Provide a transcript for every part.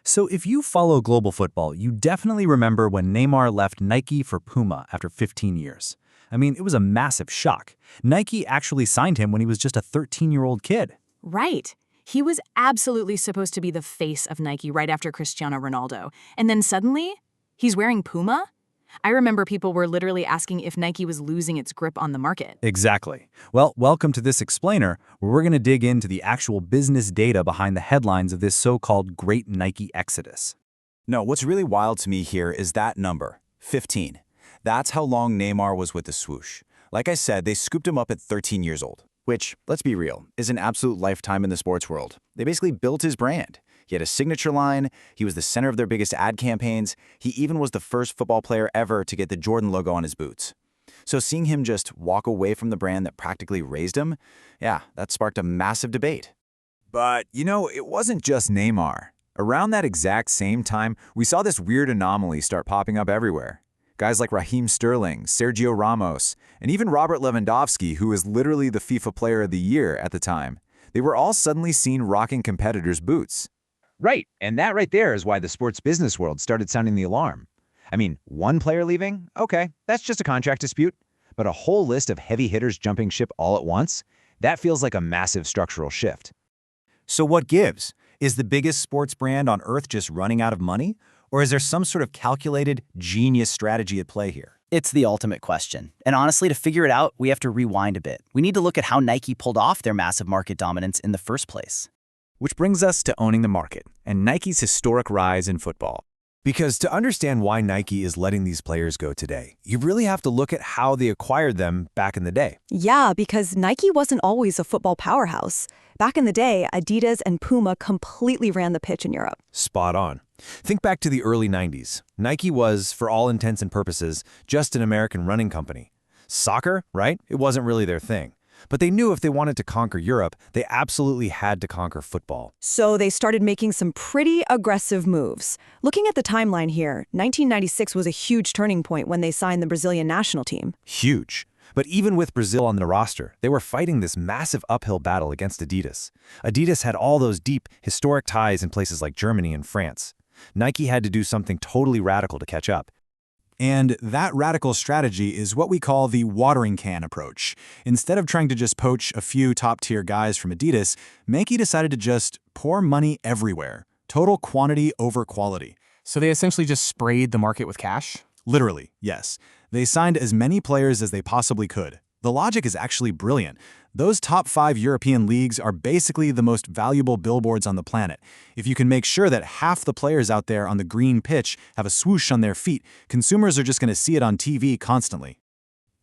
So if you follow global football, you definitely remember when Neymar left Nike for Puma after 15 years. I mean, it was a massive shock. Nike actually signed him when he was just a 13-year-old kid. Right. He was absolutely supposed to be the face of Nike right after Cristiano Ronaldo. And then suddenly, he's wearing Puma? I remember people were literally asking if Nike was losing its grip on the market. Exactly. Well, welcome to this explainer, where we're going to dig into the actual business data behind the headlines of this so-called Great Nike Exodus. No, what's really wild to me here is that number, 15. That's how long Neymar was with the swoosh. Like I said, they scooped him up at 13 years old, which, let's be real, is an absolute lifetime in the sports world. They basically built his brand. He had a signature line, he was the center of their biggest ad campaigns, he even was the first football player ever to get the Jordan logo on his boots. So seeing him just walk away from the brand that practically raised him, yeah, that sparked a massive debate. But, it wasn't just Neymar. Around that exact same time, we saw this weird anomaly start popping up everywhere. Guys like Raheem Sterling, Sergio Ramos, and even Robert Lewandowski, who was literally the FIFA Player of the Year at the time, they were all suddenly seen rocking competitors' boots. Right, and that right there is why the sports business world started sounding the alarm. I mean, one player leaving? Okay, that's just a contract dispute. But a whole list of heavy hitters jumping ship all at once? That feels like a massive structural shift. So what gives? Is the biggest sports brand on earth just running out of money? Or is there some sort of calculated, genius strategy at play here? It's the ultimate question. And honestly, to figure it out, we have to rewind a bit. We need to look at how Nike pulled off their massive market dominance in the first place. Which brings us to owning the market and Nike's historic rise in football. Because to understand why Nike is letting these players go today, you really have to look at how they acquired them back in the day. Yeah, because Nike wasn't always a football powerhouse. Back in the day, Adidas and Puma completely ran the pitch in Europe. Spot on. Think back to the early 90s. Nike was, for all intents and purposes, just an American running company. Soccer, right? It wasn't really their thing. But they knew if they wanted to conquer Europe, they absolutely had to conquer football. So they started making some pretty aggressive moves. Looking at the timeline here, 1996 was a huge turning point when they signed the Brazilian national team. Huge. But even with Brazil on the roster, they were fighting this massive uphill battle against Adidas. Adidas had all those deep, historic ties in places like Germany and France. Nike had to do something totally radical to catch up. And that radical strategy is what we call the watering can approach. Instead of trying to just poach a few top-tier guys from Adidas, Nike decided to just pour money everywhere. Total quantity over quality. So they essentially just sprayed the market with cash? Literally, yes. They signed as many players as they possibly could. The logic is actually brilliant. Those top 5 European leagues are basically the most valuable billboards on the planet. If you can make sure that half the players out there on the green pitch have a swoosh on their feet, consumers are just going to see it on TV constantly.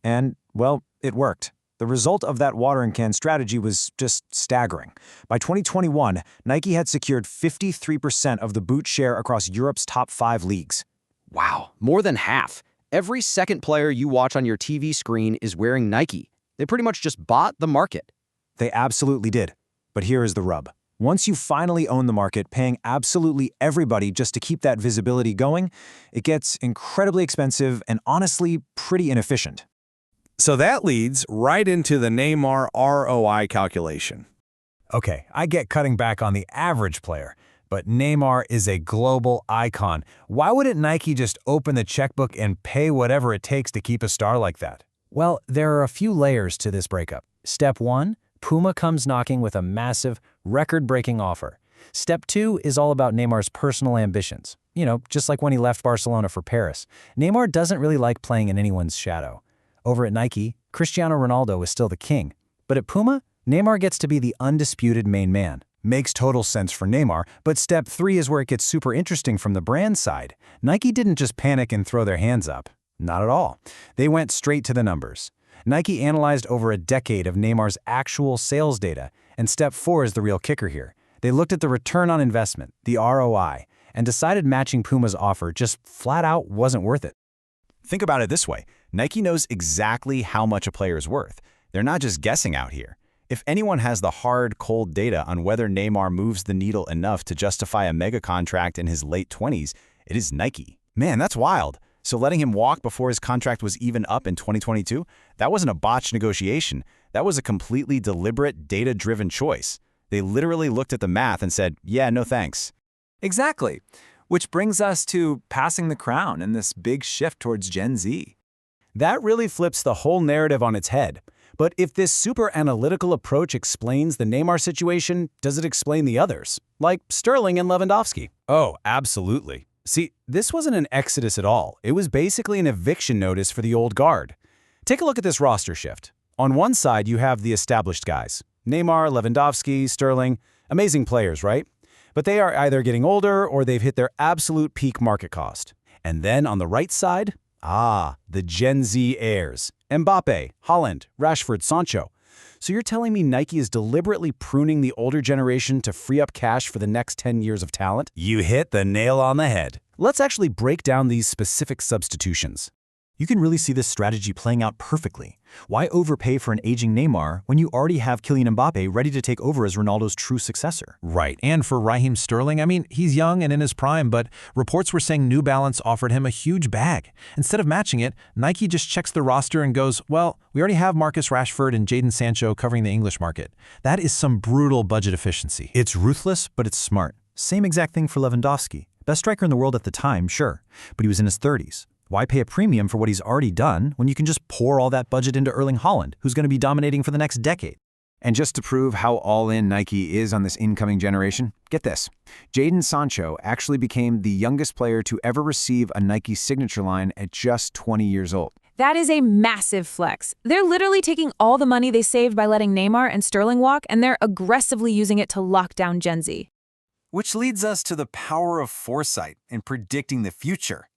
And, well, it worked. The result of that watering can strategy was just staggering. By 2021, Nike had secured 53% of the boot share across Europe's top 5 leagues. Wow, more than half. Every second player you watch on your TV screen is wearing Nike. They pretty much just bought the market. They absolutely did. But here is the rub. Once you finally own the market, paying absolutely everybody just to keep that visibility going, it gets incredibly expensive and honestly pretty inefficient. So that leads right into the Neymar ROI calculation. Okay, I get cutting back on the average player, but Neymar is a global icon. Why wouldn't Nike just open the checkbook and pay whatever it takes to keep a star like that? Well, there are a few layers to this breakup. Step 1, Puma comes knocking with a massive, record-breaking offer. Step 2 is all about Neymar's personal ambitions. Just like when he left Barcelona for Paris. Neymar doesn't really like playing in anyone's shadow. Over at Nike, Cristiano Ronaldo is still the king. But at Puma, Neymar gets to be the undisputed main man. Makes total sense for Neymar, but step 3 is where it gets super interesting from the brand side. Nike didn't just panic and throw their hands up. Not at all. They went straight to the numbers. Nike analyzed over a decade of Neymar's actual sales data, and step 4 is the real kicker here. They looked at the return on investment, the ROI, and decided matching Puma's offer just flat out wasn't worth it. Think about it this way. Nike knows exactly how much a player is worth. They're not just guessing out here. If anyone has the hard, cold data on whether Neymar moves the needle enough to justify a mega contract in his late 20s, it is Nike. Man, that's wild. So letting him walk before his contract was even up in 2022, that wasn't a botched negotiation. That was a completely deliberate, data-driven choice. They literally looked at the math and said, yeah, no thanks. Exactly. Which brings us to passing the crown and this big shift towards Gen Z. That really flips the whole narrative on its head. But if this super analytical approach explains the Neymar situation, does it explain the others, like Sterling and Lewandowski? Oh, absolutely. See, this wasn't an exodus at all. It was basically an eviction notice for the old guard. Take a look at this roster shift. On one side, you have the established guys. Neymar, Lewandowski, Sterling, amazing players, right? But they are either getting older or they've hit their absolute peak market cost. And then on the right side, the Gen Z heirs. Mbappe, Haaland, Rashford, Sancho. So you're telling me Nike is deliberately pruning the older generation to free up cash for the next 10 years of talent? You hit the nail on the head. Let's actually break down these specific substitutions. You can really see this strategy playing out perfectly. Why overpay for an aging Neymar when you already have Kylian Mbappe ready to take over as Ronaldo's true successor? Right, and for Raheem Sterling, I mean, he's young and in his prime, but reports were saying New Balance offered him a huge bag. Instead of matching it, Nike just checks the roster and goes, well, we already have Marcus Rashford and Jadon Sancho covering the English market. That is some brutal budget efficiency. It's ruthless, but it's smart. Same exact thing for Lewandowski. Best striker in the world at the time, sure, but he was in his 30s. Why pay a premium for what he's already done when you can just pour all that budget into Erling Haaland, who's going to be dominating for the next decade? And just to prove how all-in Nike is on this incoming generation, get this. Jadon Sancho actually became the youngest player to ever receive a Nike signature line at just 20 years old. That is a massive flex. They're literally taking all the money they saved by letting Neymar and Sterling walk, and they're aggressively using it to lock down Gen Z. Which leads us to the power of foresight in predicting the future.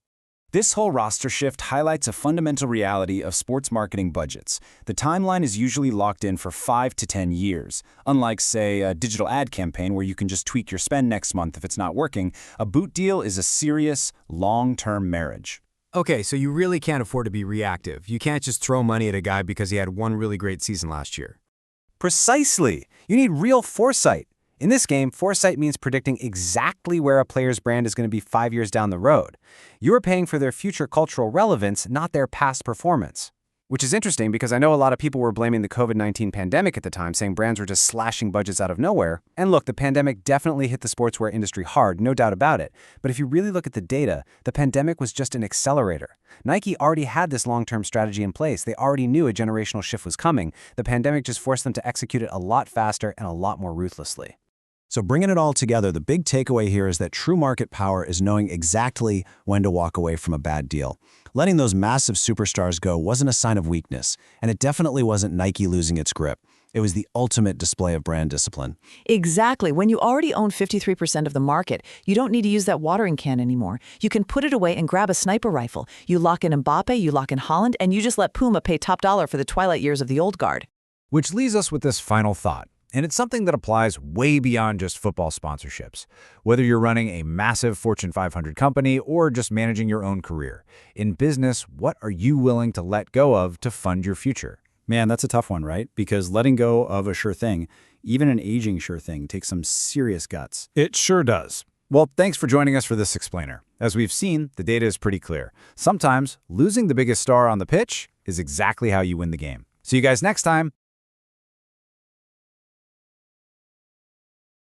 This whole roster shift highlights a fundamental reality of sports marketing budgets. The timeline is usually locked in for 5 to 10 years. Unlike, say, a digital ad campaign where you can just tweak your spend next month if it's not working, a boot deal is a serious, long-term marriage. Okay, so you really can't afford to be reactive. You can't just throw money at a guy because he had one really great season last year. Precisely. You need real foresight. In this game, foresight means predicting exactly where a player's brand is going to be 5 years down the road. You are paying for their future cultural relevance, not their past performance. Which is interesting because I know a lot of people were blaming the COVID-19 pandemic at the time, saying brands were just slashing budgets out of nowhere. And look, the pandemic definitely hit the sportswear industry hard, no doubt about it. But if you really look at the data, the pandemic was just an accelerator. Nike already had this long-term strategy in place. They already knew a generational shift was coming. The pandemic just forced them to execute it a lot faster and a lot more ruthlessly. So bringing it all together, the big takeaway here is that true market power is knowing exactly when to walk away from a bad deal. Letting those massive superstars go wasn't a sign of weakness, and it definitely wasn't Nike losing its grip. It was the ultimate display of brand discipline. Exactly. When you already own 53% of the market, you don't need to use that watering can anymore. You can put it away and grab a sniper rifle. You lock in Mbappe, you lock in Haaland, and you just let Puma pay top dollar for the twilight years of the old guard. Which leaves us with this final thought. And it's something that applies way beyond just football sponsorships. Whether you're running a massive Fortune 500 company or just managing your own career. In business, what are you willing to let go of to fund your future? Man, that's a tough one, right? Because letting go of a sure thing, even an aging sure thing, takes some serious guts. It sure does. Well, thanks for joining us for this explainer. As we've seen, the data is pretty clear. Sometimes, losing the biggest star on the pitch is exactly how you win the game. See you guys next time.